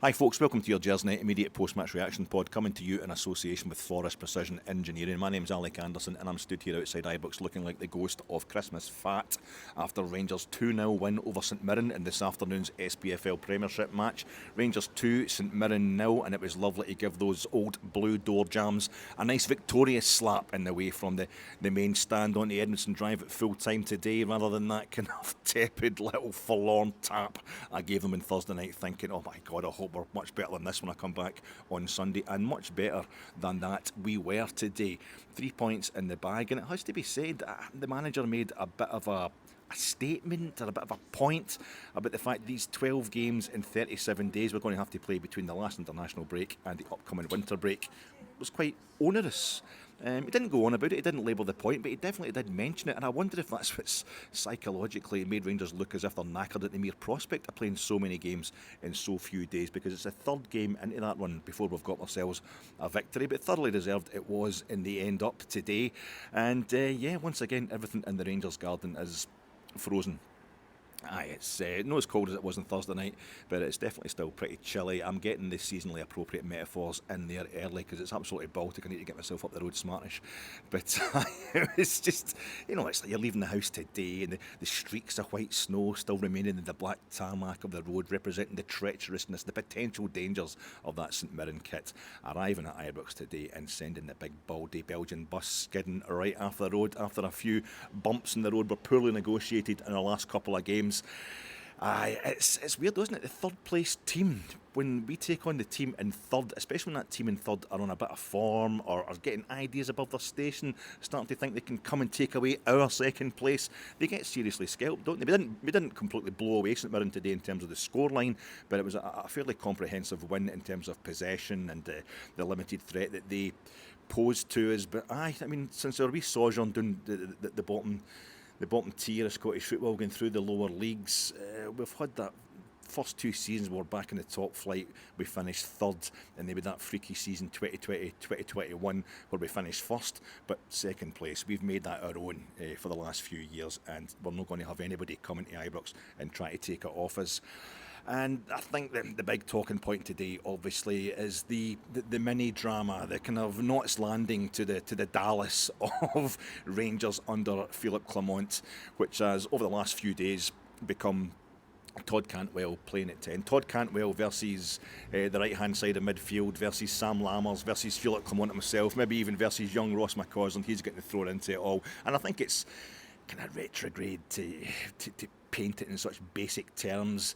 Hi folks, welcome to your Gersnet immediate post-match reaction pod, coming to you in association with Forest Precision Engineering. My name's Alec Anderson and I'm stood here outside Ibrox looking like the ghost of Christmas fat after Rangers 2-0 win over St Mirren in this afternoon's SPFL Premiership match. Rangers 2, St Mirren 0, and it was lovely to give those old blue door jams a nice victorious slap in the way from the main stand on the Edmondson Drive at full time today, rather than that kind of tepid little forlorn tap I gave them on Thursday night, thinking, oh my God, I hope we're much better than this when I come back on Sunday. And much better than that we were today. 3 points in the bag, and it has to be said, the manager made a bit of a statement or a bit of a point about the fact these 12 games in 37 days we're going to have to play between the last international break and the upcoming winter break was quite onerous. He didn't go on about it, he didn't label the point, but he definitely did mention it, and I wonder if that's what's psychologically made Rangers look as if they're knackered at the mere prospect of playing so many games in so few days, because it's a third game into that run before we've got ourselves a victory, but thoroughly deserved it was in the end up today. And once again, everything in the Rangers garden is frozen. Aye, it's not as cold as it was on Thursday night, but it's definitely still pretty chilly. I'm getting the seasonally appropriate metaphors in there early because it's absolutely Baltic. I need to get myself up the road smartish. But it's just, it's like you're leaving the house today and the streaks of white snow still remaining in the black tarmac of the road, representing the treacherousness, the potential dangers of that St Mirren kit. Arriving at Ibrox today and sending the big baldy Belgian bus skidding right off the road after a few bumps in the road were poorly negotiated in the last couple of games. It's weird, isn't it? The third place team, when we take on the team in third, especially when that team in third are on a bit of form or are getting ideas above their station, starting to think they can come and take away our second place, they get seriously scalped, don't they? We didn't completely blow away St Mirren today in terms of the scoreline, but it was a fairly comprehensive win in terms of possession and the limited threat that they posed to us. But since our wee sojourn down the bottom tier of Scottish football, going through the lower leagues, we've had that first two seasons we were back in the top flight, we finished third, and maybe that freaky season 2020-2021 where we finished first, but second place. We've made that our own for the last few years, and we're not going to have anybody coming to Ibrox and try to take it off us. And I think that the big talking point today, obviously, is the mini drama, the kind of Knots landing to the Dallas of Rangers under Philippe Clement, which has over the last few days become Todd Cantwell playing at 10. Todd Cantwell versus the right-hand side of midfield versus Sam Lammers versus Philippe Clement himself, maybe even versus young Ross McCausland. He's getting thrown into it all. And I think it's kind of retrograde to paint it in such basic terms.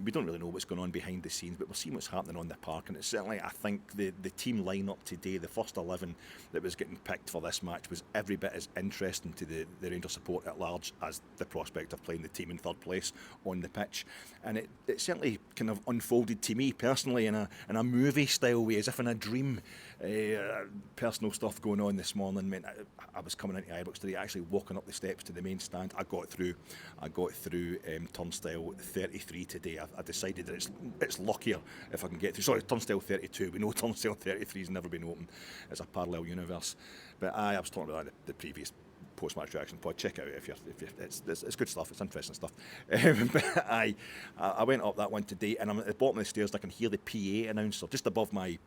We don't really know what's going on behind the scenes, but we're seeing what's happening on the park, and it's certainly, I think, the team line-up today, the first 11 that was getting picked for this match, was every bit as interesting to the Rangers support at large as the prospect of playing the team in third place on the pitch. And it certainly kind of unfolded to me personally in a movie-style way, as if in a dream. Personal stuff going on this morning meant I was coming into Ibrox today, actually walking up the steps to the main stand. I got through turnstile 33 today. I decided that it's luckier if I can get through. Sorry, turnstile 32. We know turnstile 33 has never been open. It's a parallel universe. But I was talking about the previous post-match reaction pod. Check it out if you're it's good stuff. It's interesting stuff. But I went up that one today, and I'm at the bottom of the stairs. And I can hear the PA announcer just above my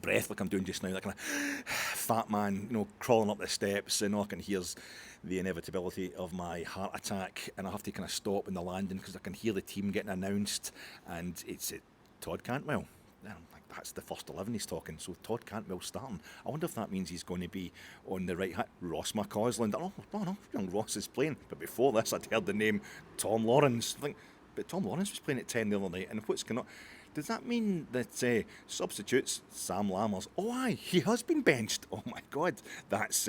breath, like I'm doing just now, that kind of fat man, crawling up the steps, and all I can hear's the inevitability of my heart attack, and I have to kind of stop in the landing because I can hear the team getting announced, and it's Todd Cantwell. And I'm like, that's the first 11 he's talking, so Todd Cantwell starting. I wonder if that means he's going to be on the right hand. Ross McCausland. Oh no, young Ross is playing. But before this, I'd heard the name Tom Lawrence. But Tom Lawrence was playing at 10 the other night, and what's going on? Does that mean that substitutes Sam Lammers? Oh, aye, he has been benched. Oh my God, that's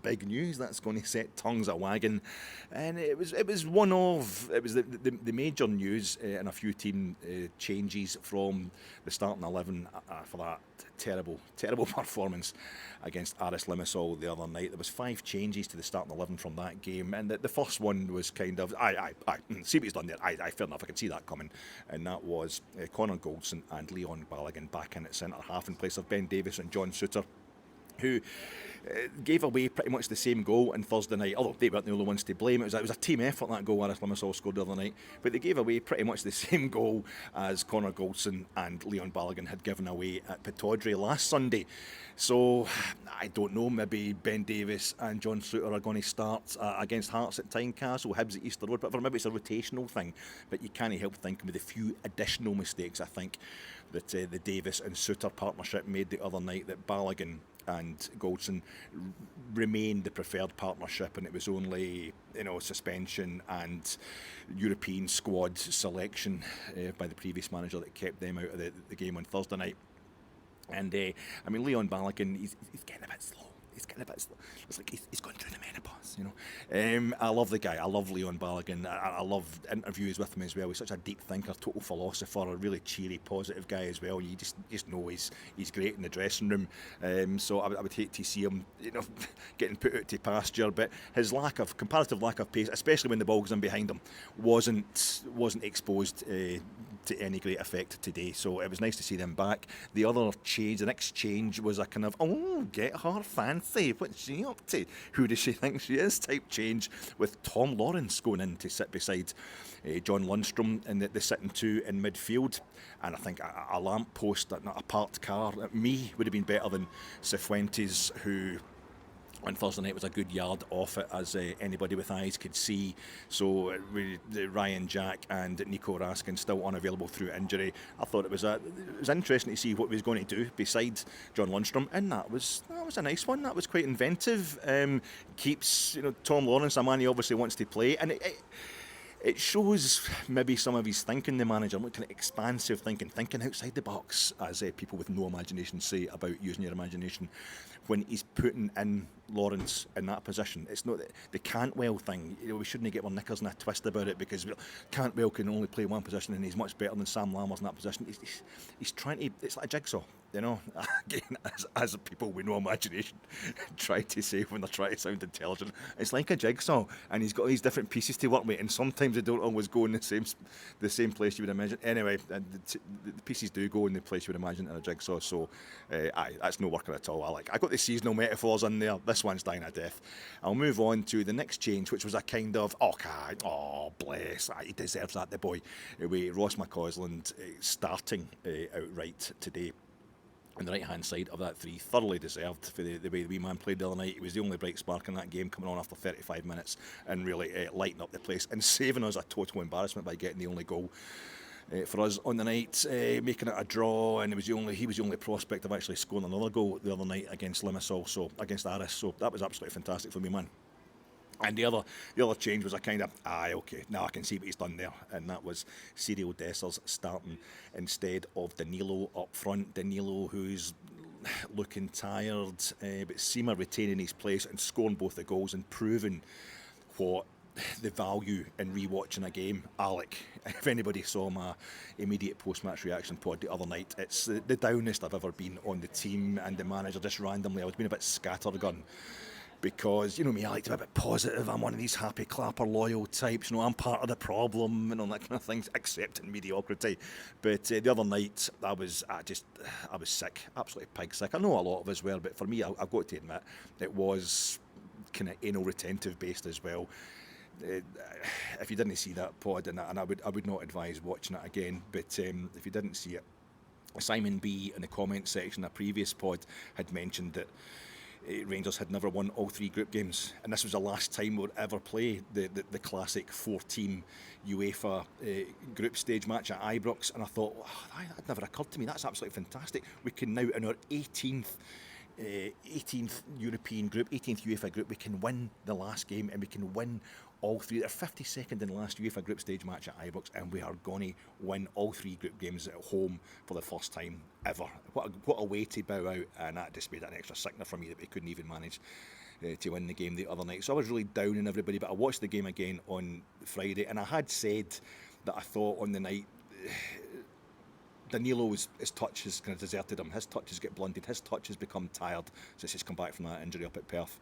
big news. That's going to set tongues a wagging. And it was the major news and a few team changes from the starting 11 for that terrible performance against Aris Limassol the other night. There was 5 changes to the starting 11 from that game, and the first one was kind of see what he's done there. Fair enough, I can see that coming, and that was Connor Goldson and Leon Balogun back in at centre half in place of Ben Davis and John Souttar, who gave away pretty much the same goal on Thursday night, although they weren't the only ones to blame. It was a team effort, that goal Aris Limassol scored the other night, but they gave away pretty much the same goal as Connor Goldson and Leon Balogun had given away at Pittodrie last Sunday. So I don't know, maybe Ben Davis and John Suter are going to start against Hearts at Tynecastle, Hibs at Easter Road, but maybe it's a rotational thing. But you can't help thinking with a few additional mistakes, I think, that the Davis and Suter partnership made the other night, that Balogun and Goldson remained the preferred partnership, and it was only suspension and European squad selection by the previous manager that kept them out of the game on Thursday night. And Leon Balogun, he's getting a bit slow. It's like he's gone through the menopause, I love the guy. I love Leon Balogun. I love interviews with him as well. He's such a deep thinker, total philosopher, a really cheery, positive guy as well. You just know he's great in the dressing room. So I would hate to see him, getting put out to pasture. But his comparative lack of pace, especially when the ball goes in behind him, wasn't exposed to any great effect today. So it was nice to see them back. The next change was a kind of, get her fancy, what's she up to? Who does she think she is? Type change, with Tom Lawrence going in to sit beside John Lundstrom in the sitting two in midfield. And I think a lamp post, a parked car, me would have been better than Cifuentes, who on Thursday night was a good yard off it, as anybody with eyes could see. So Ryan Jack and Nico Raskin still unavailable through injury. I thought it was interesting to see what he was going to do beside John Lundstrom, and that was a nice one. That was quite inventive. Keeps Tom Lawrence, a man he obviously wants to play, and it shows maybe some of his thinking, the manager, kind of expansive thinking outside the box, as people with no imagination say about using your imagination, when he's putting in Lawrence in that position. It's not the Cantwell thing. We shouldn't get our knickers in a twist about it, because Cantwell can only play one position and he's much better than Sam Lammers in that position. He's trying to, it's like a jigsaw, again, as people with no imagination try to say when they're trying to sound intelligent. It's like a jigsaw, and he's got these different pieces to work with, and sometimes they don't always go in the same place you would imagine. Anyway, the pieces do go in the place you would imagine in a jigsaw, so that's no working at all. I got the seasonal metaphors in there. This one's dying a death. I'll move on to the next change, which was a kind of, bless, he deserves that, the boy, with Ross McCausland starting outright today on the right-hand side of that three. Thoroughly deserved for the way the wee man played the other night. He was the only bright spark in that game, coming on after 35 minutes and really lighting up the place and saving us a total embarrassment by getting the only goal for us on the night, making it a draw, and he was the only prospect of actually scoring another goal the other night against Limassol, against Aris. So that was absolutely fantastic for me, man. And the other change was a kind of, okay, now I can see what he's done there. And that was Cyril Dessers starting instead of Danilo up front. Danilo, who's looking tired, but Sima retaining his place and scoring both the goals and proving what the value in rewatching a game. Alec, if anybody saw my immediate post-match reaction pod the other night, it's the downest I've ever been on the team and the manager. Just randomly, I was being a bit scattergun, because, me, I like to be a bit positive. I'm one of these happy clapper loyal types. I'm part of the problem and all that kind of things, accepting mediocrity. But the other night, I was sick, absolutely pig sick. I know a lot of us were, but for me, I've got to admit, it was kind of anal retentive based as well. If you didn't see that pod, and I would not advise watching it again, but if you didn't see it, Simon B in the comments section of a previous pod had mentioned that Rangers had never won all three group games, and this was the last time we would ever play the classic 4-team UEFA group stage match at Ibrox. And I thought, that never occurred to me. That's absolutely fantastic. We can now, in our 18th European group, 18th UEFA group, we can win the last game, and we can win all three. They're 52nd in the last UEFA group stage match at Ibrox, and we are going to win all three group games at home for the first time ever. What a way to bow out, and that just made an extra sickener for me that we couldn't even manage to win the game the other night. So I was really down on everybody, but I watched the game again on Friday, and I had said that I thought on the night Danilo's his touch has kind of deserted him. His touches get blunted. His touch has become tired since he's come back from that injury up at Perth.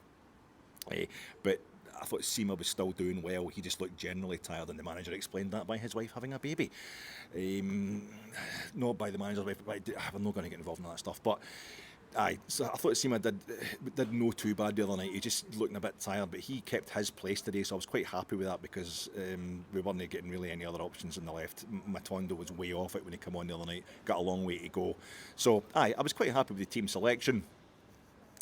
But I thought Sima was still doing well. He just looked generally tired, and the manager explained that by his wife having a baby. Not by the manager's wife, but we're not going to get involved in that stuff. But Aye, so I thought Seema did no too bad the other night. He just looking a bit tired, but he kept his place today, so I was quite happy with that because we weren't getting really any other options on the left. Matondo was way off it when he came on the other night. Got a long way to go. So aye, I was quite happy with the team selection.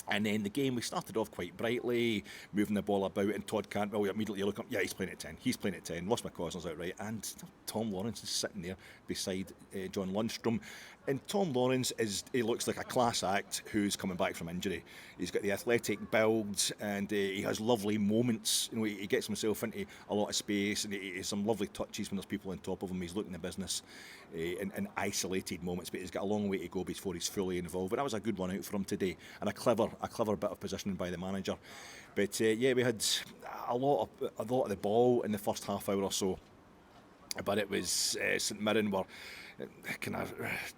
And then the game, we started off quite brightly, moving the ball about, and Todd Cantwell, we immediately look up, yeah, he's playing at 10. He's playing at 10. Lost my Cosner's outright. And Tom Lawrence is sitting there beside John Lundstrom. And Tom Lawrence he looks like a class act who's coming back from injury. He's got the athletic build, and he has lovely moments. You know, he gets himself into a lot of space, and he has some lovely touches when there's people on top of him. He's looking the business in isolated moments, but he's got a long way to go before he's fully involved. But that was a good one out for him today, and a clever bit of positioning by the manager. But yeah, we had a lot of the ball in the first half hour or so. But it was St Mirren were kind of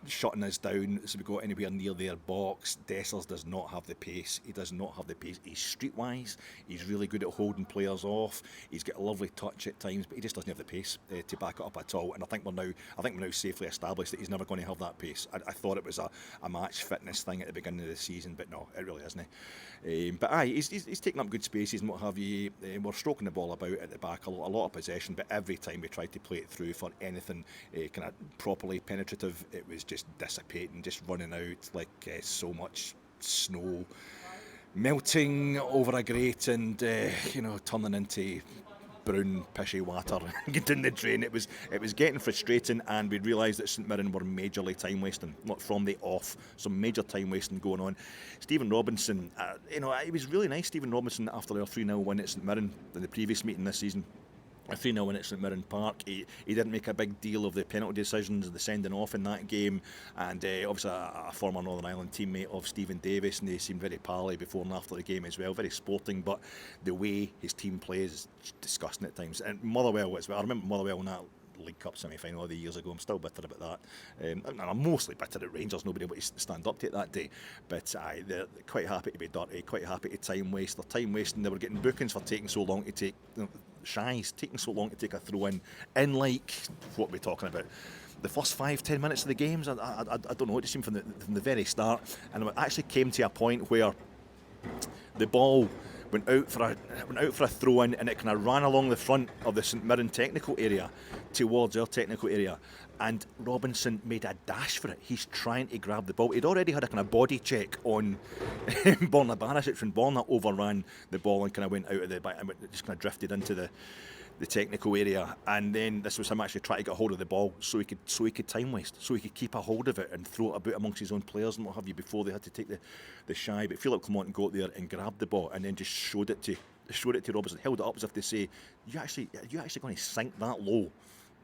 shutting us down so we got anywhere near their box. Dessers does not have the pace. He does not have the pace. He's streetwise. He's really good at holding players off. He's got a lovely touch at times, but he just doesn't have the pace to back it up at all. And I think we're now safely established that he's never going to have that pace. I thought it was a match fitness thing at the beginning of the season, but no, it really isn't. But aye, he's taking up good spaces and what have you. We're stroking the ball about at the back, a lot of possession, but every time we tried to play it through for anything kind of properly penetrative, it was just dissipating, just running out like so much snow melting over a grate and turning into brown pishy water in the drain. It was getting frustrating, and we realised that St Mirren were majorly time wasting, not from the off, some major time wasting going on. Stephen Robinson, it was really nice. Stephen Robinson, after their 3-0 win at St Mirren in the previous meeting this season, a 3-0 win at St Mirren Park. He didn't make a big deal of the penalty decisions, the sending off in that game, and obviously a former Northern Ireland teammate of Stephen Davis, and they seemed very pally before and after the game as well, very sporting, but the way his team plays is disgusting at times. And Motherwell as well. I remember Motherwell in that League Cup semi-final all the years ago. I'm still bitter about that. And I'm mostly bitter at Rangers. Nobody able to stand up to it that day. But they're quite happy to be dirty, quite happy to time waste. They're time wasting. They were getting bookings for taking so long to take shies, taking so long to take a throw in like what we're talking about. The first 5-10 minutes of the games, I don't know. It just seemed from the very start, and it actually came to a point where the ball went out for a throw in, and it kind of ran along the front of the St Mirren technical area towards our technical area, and Robinson made a dash for it. He's trying to grab the ball. He'd already had a kind of body check on Borna Barisic, and Borna overran the ball and kind of went out of the back and just kind of drifted into the technical area, and then this was him actually trying to get a hold of the ball so he could time waste, so he could keep a hold of it and throw it about amongst his own players and what have you before they had to take the shy. But Philip Clement got there and grabbed the ball and then just showed it to Robinson, held it up as if to say, are you actually going to sink that low?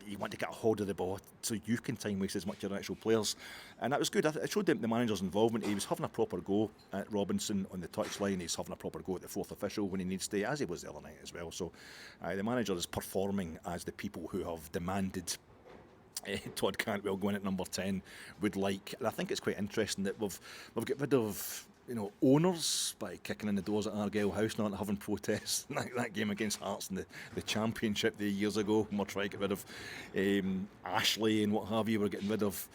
You want to get a hold of the ball so you can time waste as much as your actual players. And that was good. It showed the manager's involvement. He was having a proper go at Robinson on the touchline. He's having a proper go at the fourth official when he needs to, as he was the other night as well. So the manager is performing as the people who have demanded Todd Cantwell going at number 10 would like. And I think it's quite interesting that we've got rid of owners by kicking in the doors at Argyle House, not having protests. that game against Hearts in the Championship the years ago, when we're trying to get rid of Ashley and what have you. We're getting rid of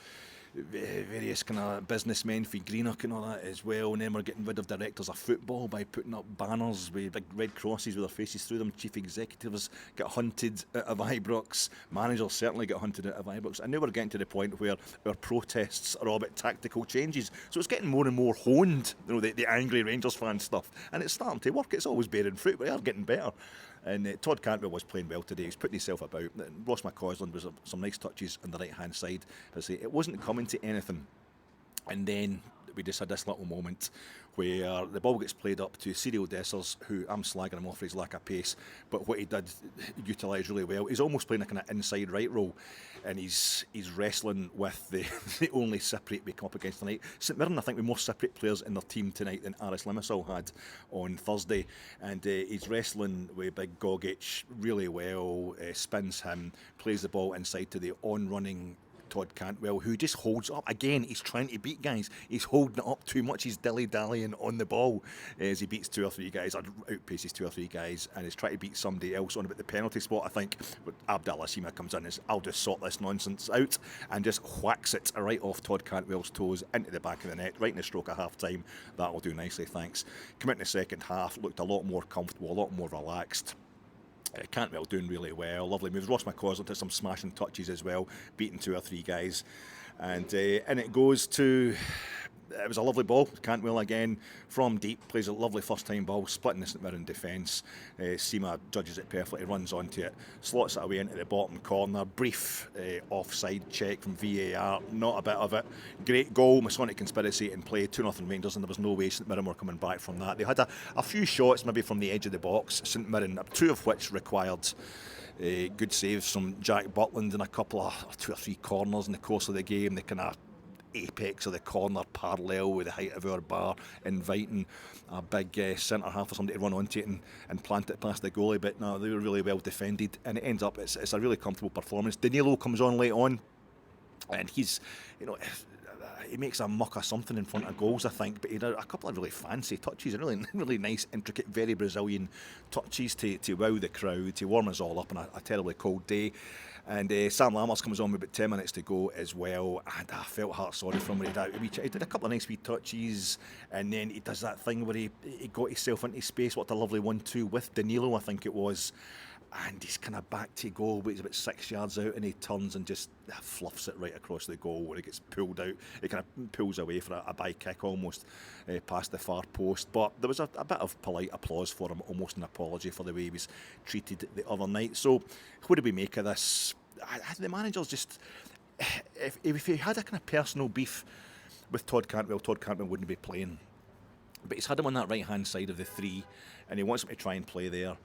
various kind of businessmen for Greenock and all that as well, and then we're getting rid of directors of football by putting up banners with big red crosses with their faces through them. Chief executives get hunted out of Ibrox, managers certainly get hunted out of Ibrox, and now we're getting to the point where our protests are all about tactical changes, so it's getting more and more honed, the angry Rangers fan stuff, and it's starting to work. It's always bearing fruit, we are getting better. And Todd Cantwell was playing well today. He's putting himself about. Ross McCausland was some nice touches on the right-hand side. I say it wasn't coming to anything. And then we just had this little moment where the ball gets played up to Cyril Dessers, who I'm slagging him off for his lack of pace, but what he did utilise really well. He's almost playing a kind of inside right role, and he's wrestling with the only Cypriot we come up against tonight. St Mirren, I think, with more Cypriot players in their team tonight than Aris Limassol had on Thursday, and he's wrestling with Big Gogic really well, spins him, plays the ball inside to the on-running Todd Cantwell, who just holds up. Again, he's trying to beat guys. He's holding it up too much. He's dilly-dallying on the ball as he beats 2 or 3 guys, or outpaces 2 or 3 guys, and he's trying to beat somebody else on about the penalty spot. I think Abdallah Sima comes in and I'll just sort this nonsense out, and just whacks it right off Todd Cantwell's toes into the back of the net, right in the stroke of half-time. That will do nicely, thanks. Come out in the second half, looked a lot more comfortable, a lot more relaxed. Cantwell doing really well, lovely moves. Ross McCausland did some smashing touches as well, beating 2 or 3 guys, and in it goes to. It was a lovely ball. Cantwell again from deep plays a lovely first time ball, splitting the St Mirren defence. Sima judges it perfectly, runs onto it, slots it away into the bottom corner. Brief offside check from VAR, not a bit of it. Great goal, Masonic conspiracy in play, 2-0 Rangers, and there was no way St Mirren were coming back from that. They had a few shots maybe from the edge of the box, St Mirren, 2 of which required good saves from Jack Butland and a couple of 2 or 3 corners in the course of the game. They kind of apex of the corner parallel with the height of our bar, inviting a big centre half or somebody to run onto it and plant it past the goalie. But no, they were really well defended, and it ends up it's a really comfortable performance. Danilo comes on late on, and he's, he makes a muck of something in front of goals, I think, but he had a couple of really fancy touches, really nice, intricate, very Brazilian touches to wow the crowd, to warm us all up on a terribly cold day. And Sam Lammers comes on with about 10 minutes to go as well, and I felt heart sorry for him. He did a couple of nice wee touches, and then he does that thing where he got himself into space. What a lovely 1-2 with Danilo, I think it was. And he's kind of back to goal, but he's about 6 yards out, and he turns and just fluffs it right across the goal where he gets pulled out. He kind of pulls away for a by kick almost past the far post. But there was a bit of polite applause for him, almost an apology for the way he was treated the other night. So what do we make of this? The manager's just... If he had a kind of personal beef with Todd Cantwell wouldn't be playing. But he's had him on that right-hand side of the 3, and he wants him to try and play there.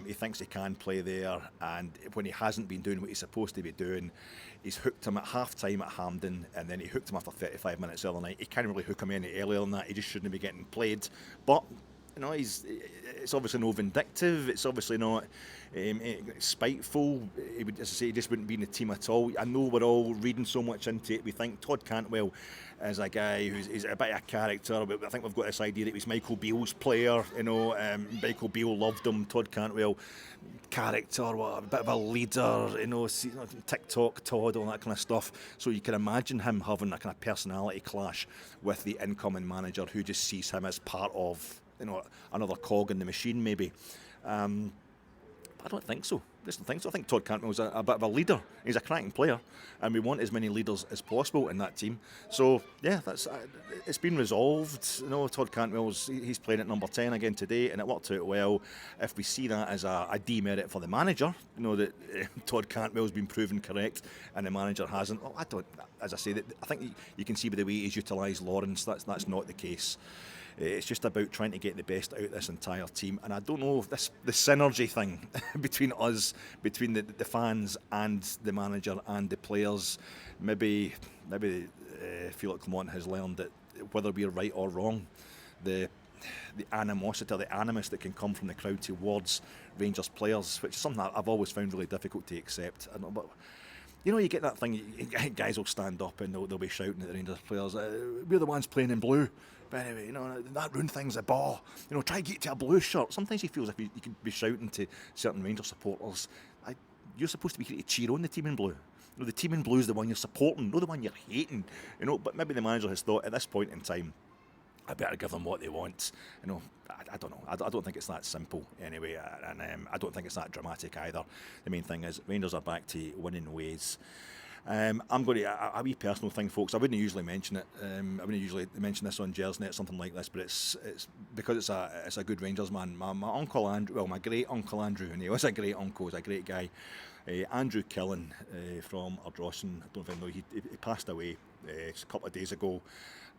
He thinks he can play there, and when he hasn't been doing what he's supposed to be doing, he's hooked him at half-time at Hampden, and then he hooked him after 35 minutes the other night. He can't really hook him any earlier than that. He just shouldn't be getting played. But it's obviously no vindictive. It's obviously not spiteful. As I say, he just wouldn't be in the team at all. I know we're all reading so much into it. We think Todd Cantwell is a guy who's a bit of a character. I think we've got this idea that he was Michael Beale's player. Michael Beale loved him. Todd Cantwell, character, a bit of a leader. TikTok Todd, all that kind of stuff. So you can imagine him having a kind of personality clash with the incoming manager, who just sees him as part of another cog in the machine, maybe. I don't think so. I think Todd Cantwell's a bit of a leader. He's a cracking player, and we want as many leaders as possible in that team. So yeah, it's been resolved. Todd Cantwell's he's playing at number 10 again today, and it worked out well. If we see that as a demerit for the manager, that Todd Cantwell's been proven correct and the manager hasn't. Well, I don't. As I say, I think you can see by the way he's utilised Lawrence. That's not the case. It's just about trying to get the best out of this entire team, and I don't know if the synergy thing between the fans and the manager and the players, maybe Philippe Clement has learned that whether we're right or wrong, the animosity or the animus that can come from the crowd towards Rangers players, which is something that I've always found really difficult to accept. I don't know, but you get that thing, guys will stand up and they'll be shouting at the Rangers players, we're the ones playing in blue. But anyway, that ruined things a ball. Try to get to a blue shirt. Sometimes he feels like you could be shouting to certain Rangers supporters, you're supposed to be here to cheer on the team in blue. The team in blue is the one you're supporting, not the one you're hating. But maybe the manager has thought at this point in time, I better give them what they want. I don't know. I don't think it's that simple anyway, and I don't think it's that dramatic either. The main thing is Rangers are back to winning ways. I'm going to a wee personal thing, folks. I wouldn't usually mention it. I wouldn't usually mention this on Gersnet, something like this, but it's because it's a good Rangers man. My uncle Andrew, my great uncle Andrew, and he was a great uncle, he was a great guy. Andrew Killen from Ardrossan. I don't know if you know, he passed away a couple of days ago.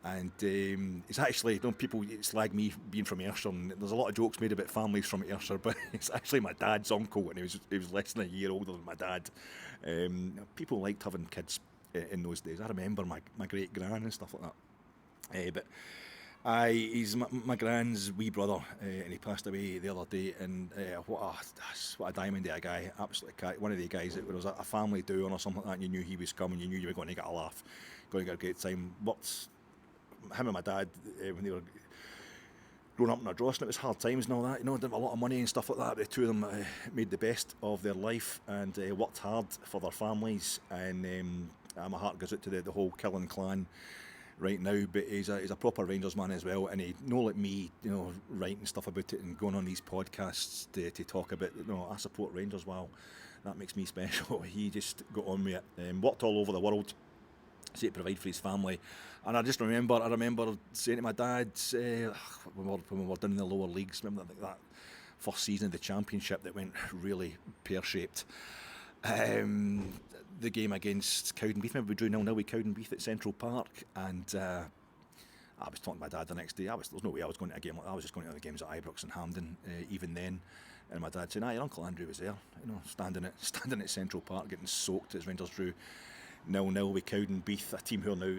And it's actually, people slag me being from Ayrshire, and there's a lot of jokes made about families from Ayrshire, but it's actually my dad's uncle, and he was less than a year older than my dad. People liked having kids in those days. I remember my great gran and stuff like that. But He's my gran's wee brother, and he passed away the other day. And what a diamond of a guy! Absolutely, one of the guys that was a family doing or something like that. And you knew he was coming. You knew you were going to get a laugh, going to get a great time. Worked him and my dad when they were growing up in Gersnet. It was hard times and all that. You know, didn't have a lot of money and stuff like that. But the two of them made the best of their life and worked hard for their families. And my heart goes out to the whole Killen clan right now, but he's a proper Rangers man as well, and he, no like me, you know, writing stuff about it and going on these podcasts to talk about, you know, I support Rangers. Wow, that makes me special. He just got on with it, worked all over the world to provide for his family. And I remember saying to my dad when we were down in the lower leagues, remember that first season of the Championship that went really pear-shaped. The game against Cowdenbeath, remember we drew 0-0 with Cowdenbeath at Central Park, and I was talking to my dad the next day. There's no way I was going to a game like that. I was just going to the games at Ibrox and Hampden, even then. And my dad said, your Uncle Andrew was there, you know, standing at Central Park, getting soaked as Rangers drew 0-0 with Cowdenbeath, a team who are now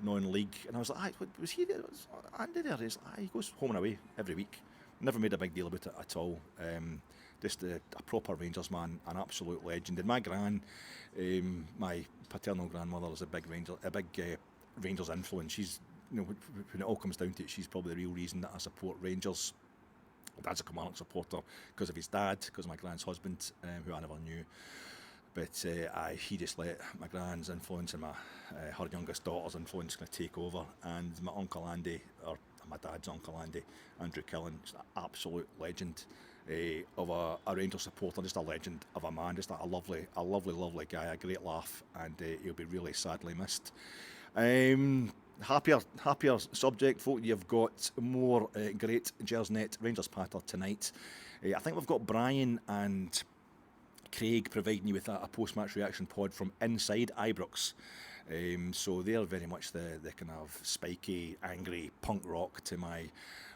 non-league. And I was like, was he there? Was Andy there? He goes home and away every week. Never made a big deal about it at all. Just a proper Rangers man, an absolute legend. And my my paternal grandmother is a big Rangers influence. She's, you know, when it all comes down to it, she's probably the real reason that I support Rangers. Dad's a Kilmarnock supporter because of his dad, because of my grand's husband, who I never knew. But he just let my grand's influence and her youngest daughter's influence kind of take over. And my Uncle Andy, or my dad's Uncle Andy, Andrew Killen, just an absolute legend of a Rangers supporter, just a legend of a man, just a lovely guy, a great laugh, and he'll be really sadly missed. Happier subject, folk. You've got more great Gersnet Rangers patter tonight. I think we've got Brian and Craig providing you with a post-match reaction pod from inside Ibrox. So they're very much the kind of spiky, angry punk rock to my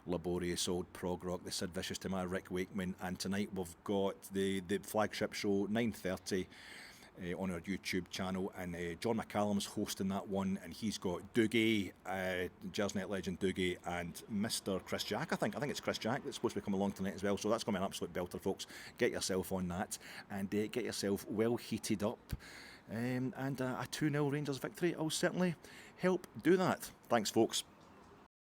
laborious old prog rock, the Sid Vicious to my Rick Wakeman. And tonight we've got the flagship show, 9:30 on our YouTube channel, and John McCallum's hosting that one, and he's got Doogie, Gersnet legend Doogie, and Mr. Chris Jack. I think it's Chris Jack that's supposed to be coming along tonight as well, so that's going to be an absolute belter, folks. Get yourself on that and get yourself well heated up, and a 2-0 Rangers victory will certainly help do that. Thanks, folks.